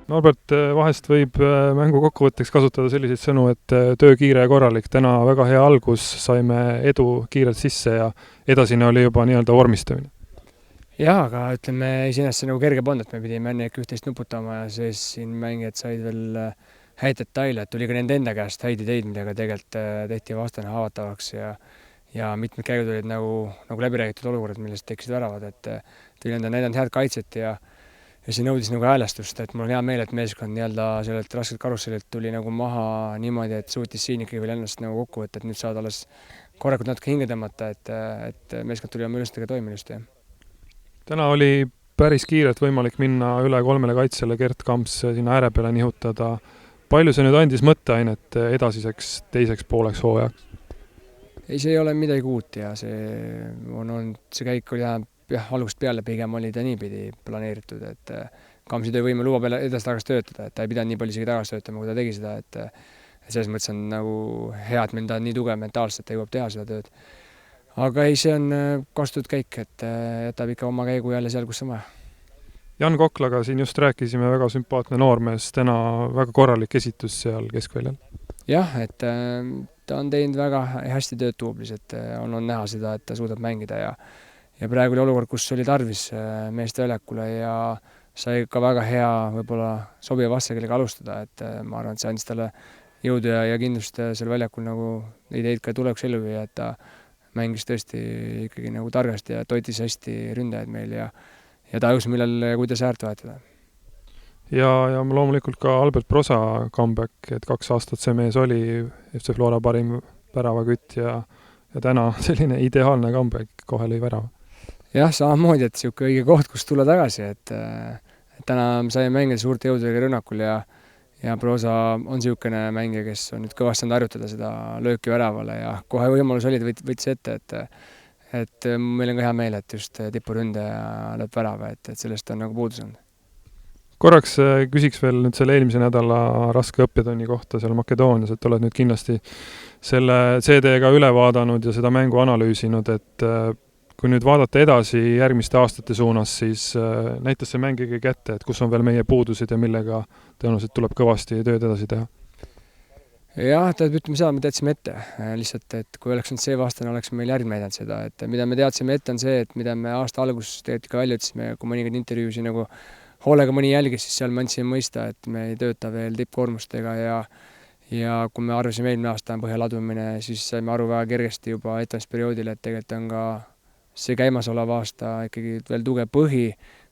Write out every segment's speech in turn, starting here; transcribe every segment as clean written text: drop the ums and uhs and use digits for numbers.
Norbert, vahest võib mängu kokkuvõtteks kasutada selliseid sõnu, et töö kiire ja korralik. Täna väga hea algus, saime edu kiirelt sisse ja edasine oli juba nii-öelda vormistamine. Jah, aga ütleme, iseenesest see nagu kerge polnud, et me pidime enne ikka üht-teist nuputama ja siis siin mängijad said veel häid detaile, et tuli ka nende enda käest häid ideid, millega tegelikult tehti vastane haavatavaks ja mitmed käigud olid nagu läbi räägitud olukorrad, millest tekkisid väravad, et Viljandi on näidanud head kaitset ja see nõudis nagu häälestust, et mul on hea meel, et meeskond nii-öelda sellelt raskelt karussellilt tuli nagu maha niimoodi, et suutis siin ikkagi veel ennast nagu kokku võtta, et nüüd saad alles korralikult natuke hinge tõmmata, et meeskond tuli oma ülestega toimima just, jah. Täna oli päris kiirelt võimalik minna üle 3 kaitsele, Gert Kamps sinna ääre peale nihutada. Palju see nüüd andis mõtteainet edasiseks teiseks pooleks hooajaks? Ei, see ei ole midagi uut ja see käik oli algusest peale pigem oli ta niipidi planeeritud, et Kamsi töövõime lubab edasi-tagasi töötada, et ta ei pidanud nii palju isegi tagasi töötama, kui ta tegi seda, et selles mõttes on nagu hea, et meil ta on nii tugev mentaalselt, et ta jõuab teha seda tööd. Aga ei, see on kasutatud käik, et jätab ikka oma käigu jälle seal, kus on vaja. Jan Koklaga siin just rääkisime, väga sümpaatne noormees, täna väga korralik esitus seal keskväljal. Jah, et ta on teinud väga hästi tööd tuublis, et on näha seda, et ta suudab mängida ja praegu oli olukord, kus oli tarvis meest väljakule ja sai ka väga hea, võib-olla sobiva vasta, kellega alustada, et ma arvan, et see andis talle jõudu ja kindlust seal väljakul nagu ideid ka tulevikus ellu viia, et ta mängis tõesti ikkagi nagu targasti ja toitis hästi ründajaid meil ja tajus, millal ja kuidas äärt vahetada. Ja loomulikult ka Albert Prosa comeback, et 2 aastat see mees oli FC Flora parim väravakütt ja täna selline ideaalne comeback, kohe lõi värava. Jah, samamoodi, et niisugune õige koht, kus tulla tagasi, et täna saime mängida suurte jõududega rünnakul ja Prosa on niisugune mängija, kes on nüüd kõvasti saanud harjutada seda lööki väravale ja kohe võimalus oli, võttis ette, et meil on ka hea meel, et just tipuründaja lööb värava, et sellest on nagu puudus olnud. Korraks küsiks veel nüüd selle eelmise nädala raske õppetunni kohta seal Makedoonias, et oled nüüd kindlasti selle CD-ga üle vaadanud ja seda mängu analüüsinud, et kui nüüd vaadata edasi järgmiste aastate suunas, siis näitas see mäng ikkagi kätte, et kus on veel meie puudused ja millega tõenäoliselt tuleb kõvasti tööd edasi teha. Jah, ütleme seda, me teadsime ette lihtsalt, et kui oleks olnud see vastane, oleks meil järgmine näidanud seda, et mida me teadsime ette on see, et mida me aasta alguses tegelikult ka välja ütlesime, kui mõningaid intervjuusi nagu hoolega mõni jälgis, siis seal me andsime mõista, et me ei tööta veel tippkoormustega ja kui me arvasime eelmine aasta põhja ladumine, siis saime aru väga kergesti juba etamisperioodil, et tegelikult on ka see käimasolev aasta ikkagi veel tugev põhi,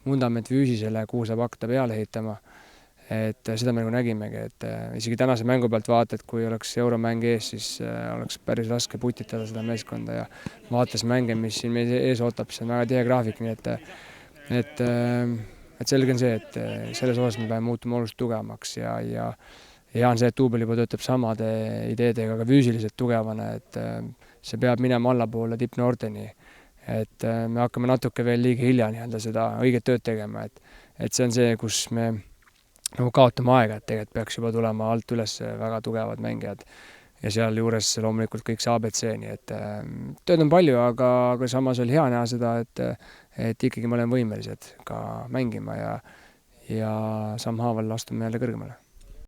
vundament füüsisele, kuhu saab hakata peale ehitama. Et seda me nagu nägimegi, et isegi tänase mängu pealt vaata, et kui oleks euromäng ees, siis oleks päris raske putitada seda meeskonda ja vaatas mänge, mis siin meil ees ootab, see on väga tihe graafik, nii et selge on see, et selles osas me peame muutuma oluliselt tugevamaks ja on see, et Tuubel juba töötab samade ideedega ka füüsiliselt tugevana, et see peab minema allapoole tippnoorteni, et me hakkame natuke veel liiga hilja nii-öelda seda õiget tööd tegema, et see on see, kus me nagu kaotame aega, et tegelikult peaks juba tulema alt üles väga tugevad mängijad ja seal juures loomulikult kõik see ABC, nii et tööd on palju, aga samas oli hea näha seda, et ikkagi me oleme võimelised ka mängima ja sammhaaval astume jälle kõrgemale.